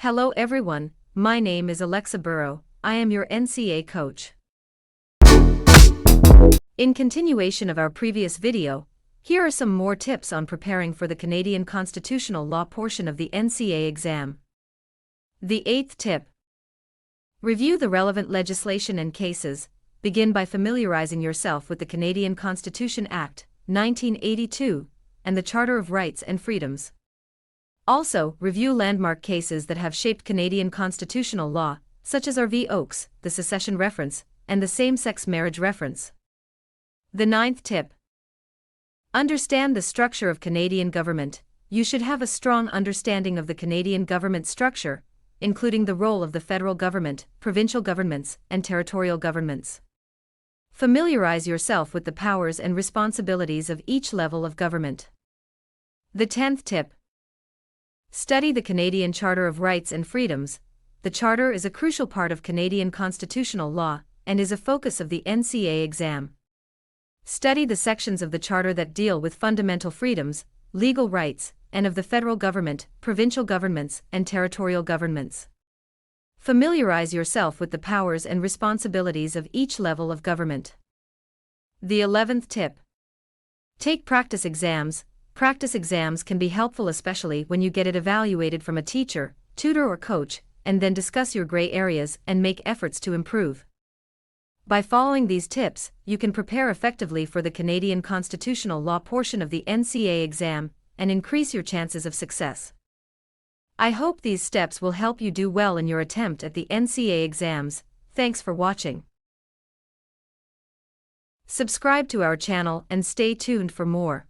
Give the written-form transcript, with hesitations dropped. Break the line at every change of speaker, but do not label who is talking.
Hello everyone, my name is Alexa Burrow, I am your NCA coach. In continuation of our previous video, here are some more tips on preparing for the Canadian Constitutional Law portion of the NCA exam. The 8th tip. Review the relevant legislation and cases. Begin by familiarizing yourself with the Canadian Constitution Act, 1982, and the Charter of Rights and Freedoms. Also, review landmark cases that have shaped Canadian constitutional law, such as R.V. Oakes, the Secession Reference, and the Same-Sex Marriage Reference. The 9th tip. Understand the structure of Canadian government. You should have a strong understanding of the Canadian government structure, including the role of the federal government, provincial governments, and territorial governments. Familiarize yourself with the powers and responsibilities of each level of government. The 10th tip. Study the Canadian Charter of Rights and Freedoms. The Charter is a crucial part of Canadian constitutional law and is a focus of the NCA exam. Study the sections of the Charter that deal with fundamental freedoms, legal rights, and of the federal government, provincial governments, and territorial governments. Familiarize yourself with the powers and responsibilities of each level of government. The 11th tip. Take practice exams. Practice exams can be helpful, especially when you get it evaluated from a teacher, tutor, or coach, and then discuss your gray areas and make efforts to improve. By following these tips, you can prepare effectively for the Canadian Constitutional Law portion of the NCA exam and increase your chances of success. I hope these steps will help you do well in your attempt at the NCA exams. Thanks for watching. Subscribe to our channel and stay tuned for more.